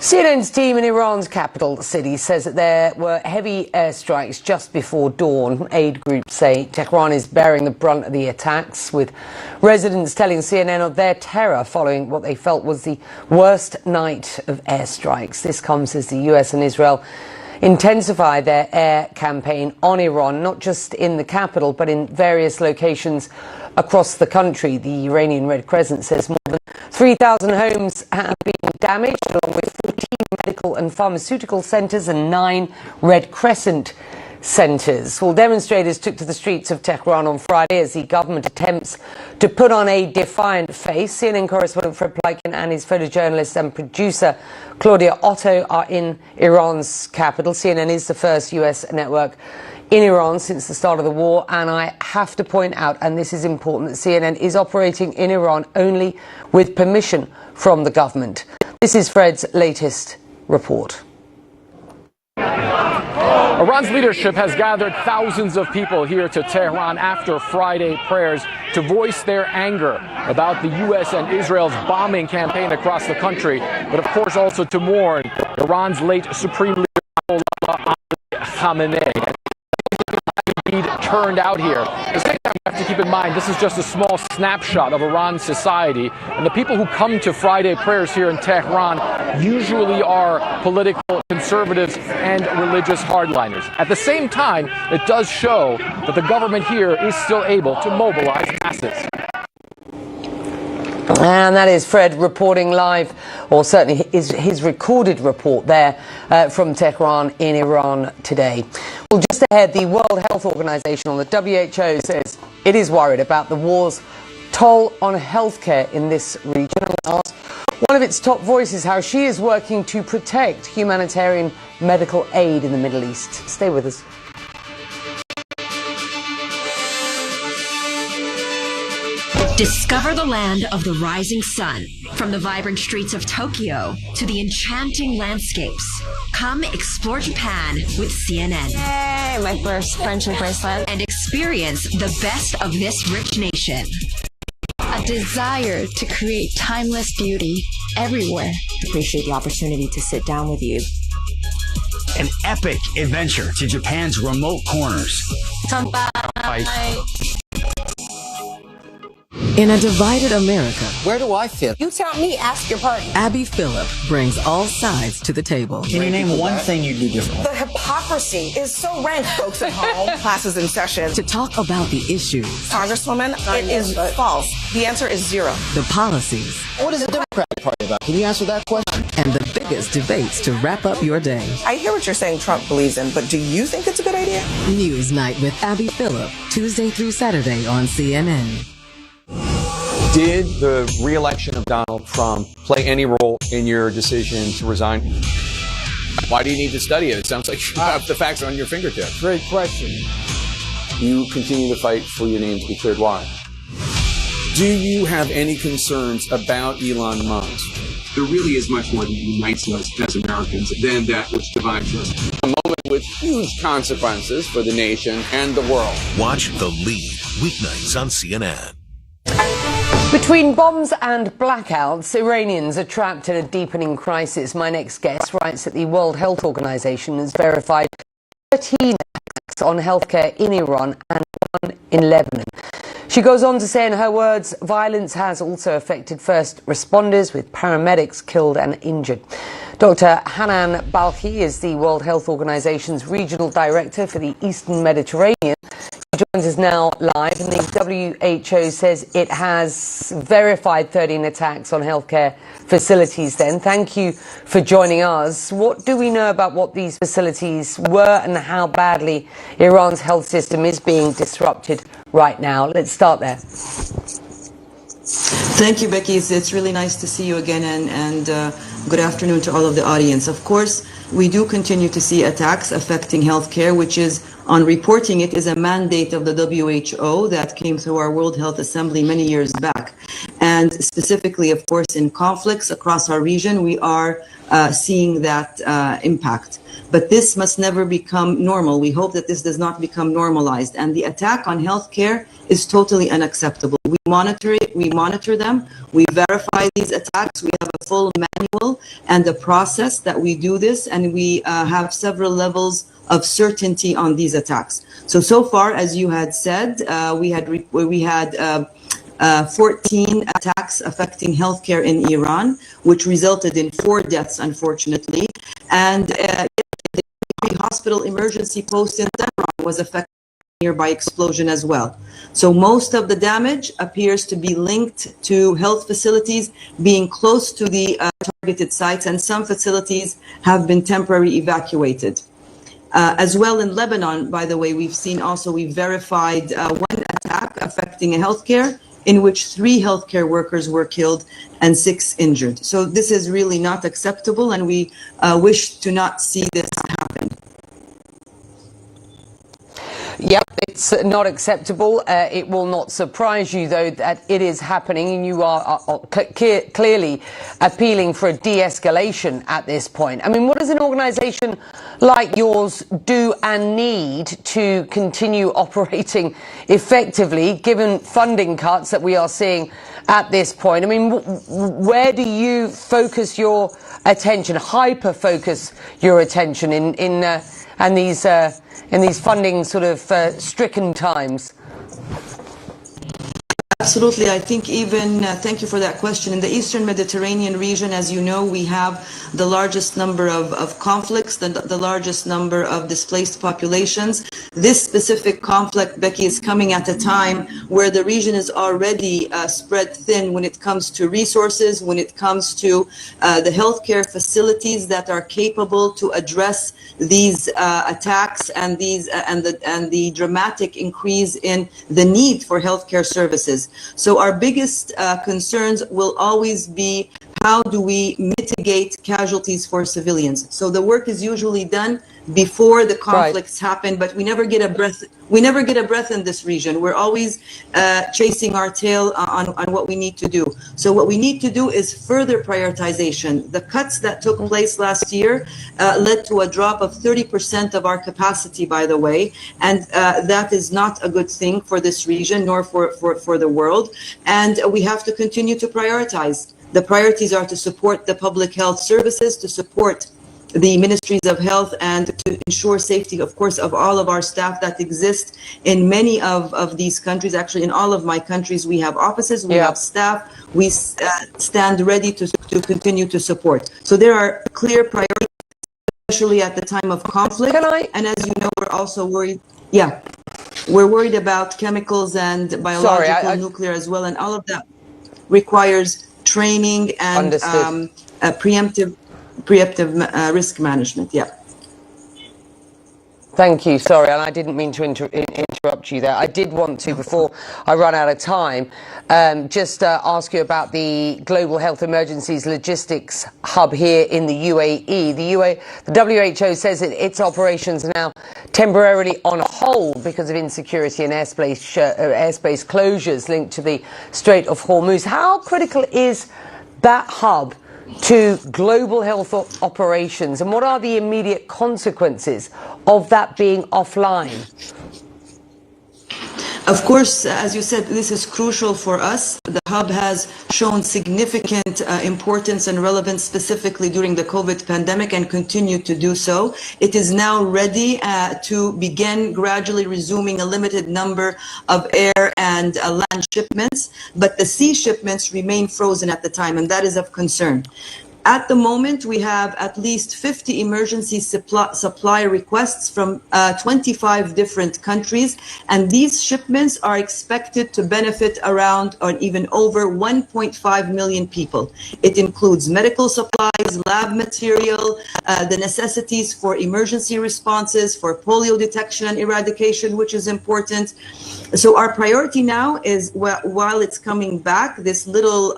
Speaker 4: CNN's team in Iran's capital city says that there were heavy airstrikes just before dawn. Aid groups say Tehran is bearing the brunt of the attacks, with residents telling CNN of their terror following what they felt was the worst night of airstrikes. This comes as the US and Israel intensify their air campaign on Iran, not just in the capital, but in various locations across the country. The Iranian Red Crescent says more than 3,000 homes have been damaged, along with 14 medical and pharmaceutical centres and 9 Red Crescent centres. Well, demonstrators took to the streets of Tehran on Friday as the government attempts to put on a defiant face. CNN correspondent Fred Plykin and his photojournalist and producer Claudia Otto are in Iran's capital. CNN is the first US network in Iran since the start of the war, and I have to point out, and this is important, that CNN is operating in Iran only with permission from the government. This is Fred's latest report.
Speaker 17: Iran's leadership has gathered thousands of people here to Tehran after Friday prayers to voice their anger about the U.S. and Israel's bombing campaign across the country, but of course also to mourn Iran's late Supreme Leader Ayatollah Ali Khamenei. Indeed turned out here. At the same time, we have to keep in mind this is just a small snapshot of Iran's society, and the people who come to Friday prayers here in Tehran usually are political conservatives and religious hardliners. At the same time, it does show that the government here is still able to mobilize masses.
Speaker 4: And that is Fred reporting live, or certainly his recorded report there from Tehran in Iran today. Well, just ahead, the World Health Organization, or the WHO, says it is worried about the war's toll on healthcare in this region. I'm going to ask one of its top voices how she is working to protect humanitarian medical aid in the Middle East. Stay with us.
Speaker 18: Discover the land of the rising sun. From the vibrant streets of Tokyo to the enchanting landscapes. Come explore Japan with CNN.
Speaker 19: Yay, my first friendship bracelet.
Speaker 18: And experience the best of this rich nation.
Speaker 19: A desire to create timeless beauty everywhere.
Speaker 21: Appreciate the opportunity to sit down with you.
Speaker 22: An epic adventure to Japan's remote corners.
Speaker 28: In a divided America,
Speaker 29: where do I fit?
Speaker 28: You tell me, ask your partner. Abby Phillip brings all sides to the table.
Speaker 22: Can you name one thing you do differently?
Speaker 28: The hypocrisy is so rank, folks at home. Classes in session. To talk about the issues. Congresswoman, it is false. The answer is 0. The policies.
Speaker 29: What is the Democratic Party about? Can you answer that question?
Speaker 28: And the biggest debates to wrap up your day. I hear what you're saying Trump believes in, but do you think it's a good idea? News Night with Abby Phillip, Tuesday through Saturday on CNN.
Speaker 30: Did the re-election of Donald Trump play any role in your decision to resign? Why do you need to study it? It sounds like you have the facts on your fingertips.
Speaker 29: Great question.
Speaker 30: You continue to fight for your name to be cleared. Why? Do you have any concerns about Elon Musk?
Speaker 31: There really is much more that unites us as Americans than that which divides us.
Speaker 30: A moment with huge consequences for the nation and the world.
Speaker 32: Watch The Lead, weeknights on CNN.
Speaker 4: Between bombs and blackouts, Iranians are trapped in a deepening crisis. My next guest writes that the World Health Organization has verified 13 attacks on healthcare in Iran and 1 in Lebanon. She goes on to say, in her words, violence has also affected first responders, with paramedics killed and injured. Dr. Hanan Balkhi is the World Health Organization's Regional Director for the Eastern Mediterranean. She joins us now live, and the WHO says it has verified 13 attacks on healthcare facilities then. Thank you for joining us. What do we know about what these facilities were and how badly Iran's health system is being disrupted right now? Let's start there.
Speaker 1: Thank you, Becky. It's really nice to see you again, and good afternoon to all of the audience. Of course, we do continue to see attacks affecting healthcare, which is, on reporting it, is a mandate of the WHO that came through our World Health Assembly many years back. And specifically, of course, in conflicts across our region, we are seeing that impact. But this must never become normal. We hope that this does not become normalized. And the attack on healthcare is totally unacceptable. We monitor it, we monitor them, we verify these attacks, we have a full manual and a process that we do this, and we have several levels of certainty on these attacks. So far, as you had said, we had 14 attacks affecting healthcare in Iran, which resulted in 4 deaths, unfortunately. And the hospital emergency post in Tehran was affected by a nearby explosion as well. So most of the damage appears to be linked to health facilities being close to the targeted sites, and some facilities have been temporarily evacuated. As well in Lebanon, by the way, we've verified one attack affecting healthcare in which 3 healthcare workers were killed and 6 injured. So this is really not acceptable, and we wish to not see this happen.
Speaker 4: Yep, it's not acceptable. It will not surprise you, though, that it is happening, and you are clearly appealing for a de-escalation at this point. I mean, what does an organisation like yours do and need to continue operating effectively, given funding cuts that we are seeing at this point? I mean, where do you focus your attention, hyper-focus your attention in these funding sort of stricken times?
Speaker 1: Absolutely. I think even, thank you for that question. In the Eastern Mediterranean region, as you know, we have the largest number of conflicts, the largest number of displaced populations. This specific conflict, Becky, is coming at a time where the region is already spread thin when it comes to resources, when it comes to the healthcare facilities that are capable to address these attacks and the dramatic increase in the need for healthcare services. So our biggest concerns will always be, how do we mitigate casualties for civilians? So the work is usually done before the conflicts happen, but we never get a breath. We never get a breath in this region. We're always chasing our tail on what we need to do. So what we need to do is further prioritization. The cuts that took place last year led to a drop of 30% of our capacity, by the way, and that is not a good thing for this region nor for the world. And we have to continue to prioritize. The priorities are to support the public health services, to support the ministries of health, and to ensure safety, of course, of all of our staff that exist in many of these countries. Actually, in all of my countries, we have offices, we have staff, we stand ready to continue to support. So there are clear priorities, especially at the time of conflict. And as you know, we're also worried. Yeah, we're worried about chemicals and biological, nuclear as well, and all of that requires training and preemptive risk management. Yeah.
Speaker 4: Thank you. Sorry, and I didn't mean to interrupt you there. I did want to, before I run out of time, just ask you about the Global Health Emergencies Logistics Hub here in the UAE. The WHO says that its operations are now temporarily on hold because of insecurity and airspace closures linked to the Strait of Hormuz. How critical is that hub to global health operations, and what are the immediate consequences of that being offline?
Speaker 1: Of course, as you said, this is crucial for us. The hub has shown significant importance and relevance specifically during the COVID pandemic and continue to do so. It is now ready to begin gradually resuming a limited number of air and land shipments, but the sea shipments remain frozen at the time, and that is of concern. At the moment, we have at least 50 emergency supply requests from 25 different countries, and these shipments are expected to benefit around or even over 1.5 million people. It includes medical supplies, lab material, the necessities for emergency responses, for polio detection and eradication, which is important. So our priority now is, while it's coming back, this little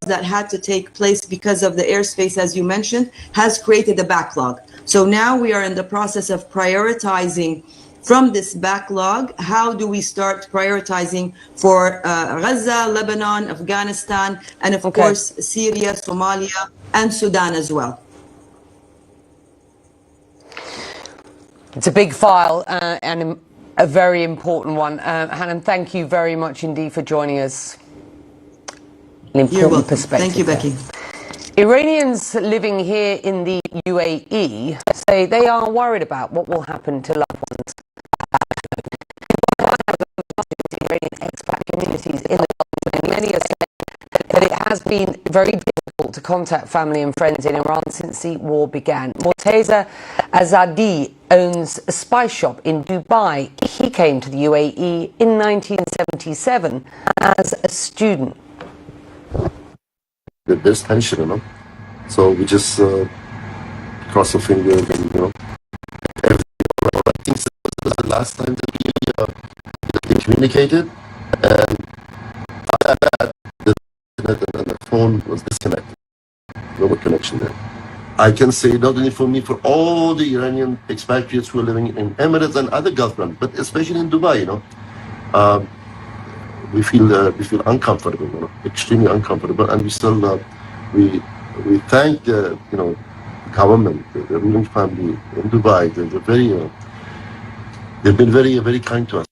Speaker 1: that had to take place because of the airspace, as you mentioned, has created a backlog. So now we are in the process of prioritizing from this backlog. How do we start prioritizing for Gaza, Lebanon, Afghanistan, and of course, Syria, Somalia, and Sudan as well?
Speaker 4: It's a big file and a very important one. Hanan, thank you very much indeed for joining us. An important perspective.
Speaker 1: Thank you, Becky.
Speaker 4: Iranians living here in the UAE say they are worried about what will happen to loved ones. Iranian expat communities in the Gulf, and many are saying that it has been very difficult to contact family and friends in Iran since the war began. Morteza Azadi owns a spice shop in Dubai. He came to the UAE in 1977 as a student.
Speaker 2: There's tension, you know. So we just cross our fingers and, you know, everything. I think this was the last time that we communicated, and after that, the internet and the phone was disconnected. No more connection there. I can say not only for me, for all the Iranian expatriates who are living in Emirates and other Gulf countries, but especially in Dubai, you know. We feel uncomfortable, you know, extremely uncomfortable, and we still we thank the government, the ruling family in Dubai. They've been very kind to us.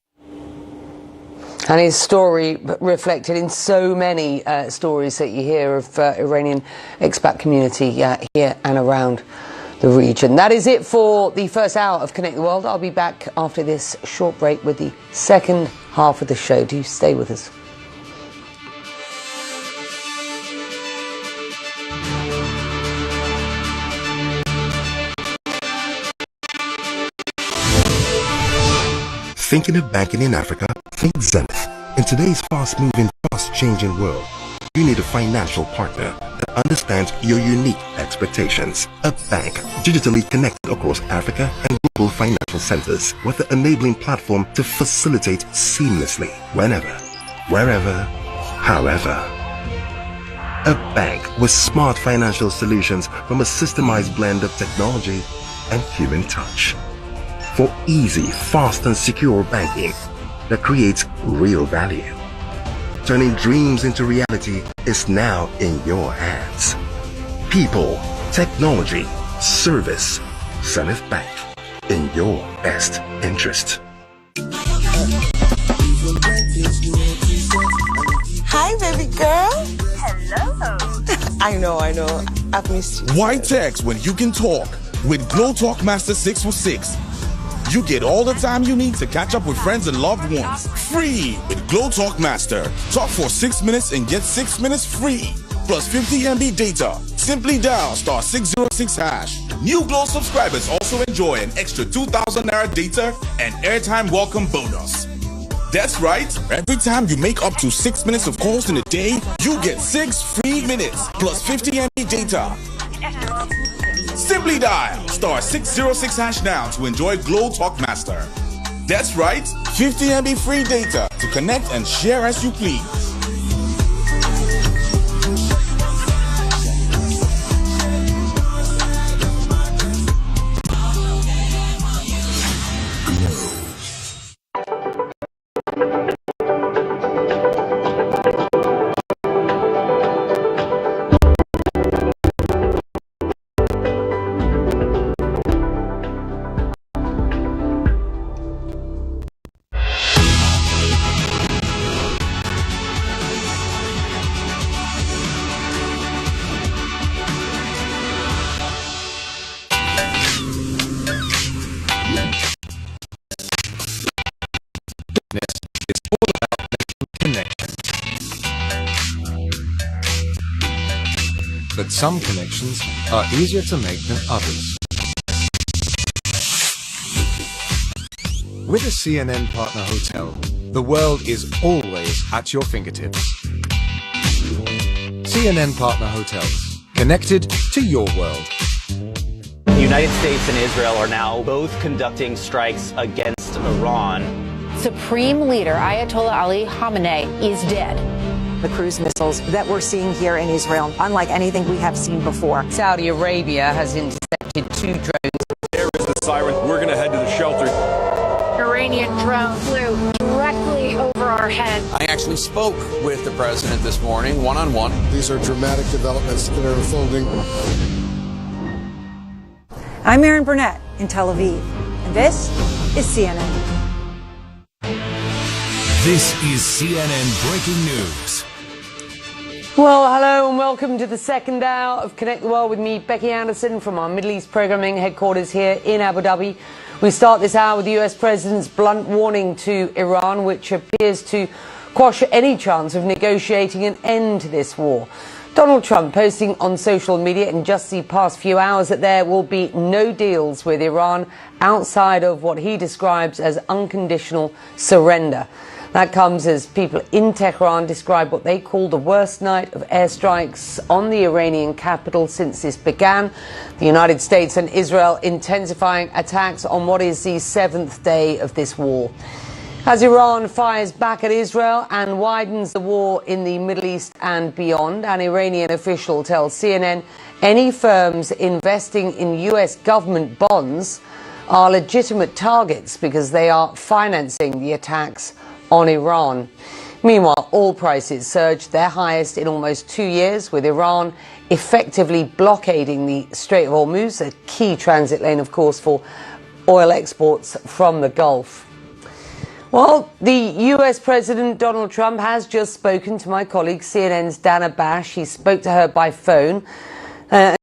Speaker 4: And his story reflected in so many stories that you hear of Iranian expat community here and around the region. That is it for the first hour of Connect the World. I'll be back after this short break with the second half of the show. Do stay with us.
Speaker 3: Thinking of banking in Africa? Think Zenith. In today's fast-moving, fast-changing world, you need a financial partner that understands your unique expectations. A bank digitally connected across Africa and global financial centers with the enabling platform to facilitate seamlessly whenever, wherever, however. A bank with smart financial solutions from a systemized blend of technology and human touch. For easy, fast and secure banking that creates real value. Turning dreams into reality is now in your hands. People, technology, service. Zenith Bank, in your best interest.
Speaker 5: Hi, baby girl.
Speaker 6: Hello.
Speaker 5: I know. I've missed you.
Speaker 6: Why text when you can talk? With Glow Talk Master 646. You get all the time you need to catch up with friends and loved ones. Free with Glow Talk Master. Talk for 6 minutes and get 6 minutes free. Plus 50 MB data. Simply dial *606#. New Glow subscribers also enjoy an extra 2,000 Naira data and airtime welcome bonus. That's right. Every time you make up to 6 minutes of calls in a day, you get 6 free minutes plus 50 MB data. Simply dial *606# now to enjoy Glow Talk Master. That's right, 50 MB free data to connect and share as you please.
Speaker 7: but some connections are easier to make than others. With a CNN partner hotel, the world is always at your fingertips. CNN partner hotels, connected to your world.
Speaker 8: The United States and Israel are now both conducting strikes against Iran.
Speaker 9: Supreme leader Ayatollah Ali Khamenei is dead.
Speaker 21: The cruise missiles that we're seeing here in Israel, unlike anything we have seen before.
Speaker 4: Saudi Arabia has intercepted 2 drones.
Speaker 10: There is the siren. We're going to head to the shelter.
Speaker 11: Iranian drone flew directly over our head.
Speaker 30: I actually spoke with the president this morning, one-on-one.
Speaker 15: These are dramatic developments that are unfolding.
Speaker 21: I'm Erin Burnett in Tel Aviv, and this is CNN.
Speaker 32: This is CNN Breaking News.
Speaker 4: Well, hello and welcome to the second hour of Connect the World with me, Becky Anderson, from our Middle East programming headquarters here in Abu Dhabi. We start this hour with the US President's blunt warning to Iran, which appears to quash any chance of negotiating an end to this war. Donald Trump posting on social media in just the past few hours that there will be no deals with Iran outside of what he describes as unconditional surrender. That comes as people in Tehran describe what they call the worst night of airstrikes on the Iranian capital since this began. The United States and Israel intensifying attacks on what is the 7th day of this war. As Iran fires back at Israel and widens the war in the Middle East and beyond, an Iranian official tells CNN any firms investing in US government bonds are legitimate targets because they are financing the attacks on Iran. Meanwhile, oil prices surged their highest in almost 2 years, with Iran effectively blockading the Strait of Hormuz, a key transit lane, of course, for oil exports from the Gulf. Well, the US President Donald Trump has just spoken to my colleague CNN's Dana Bash. He spoke to her by phone.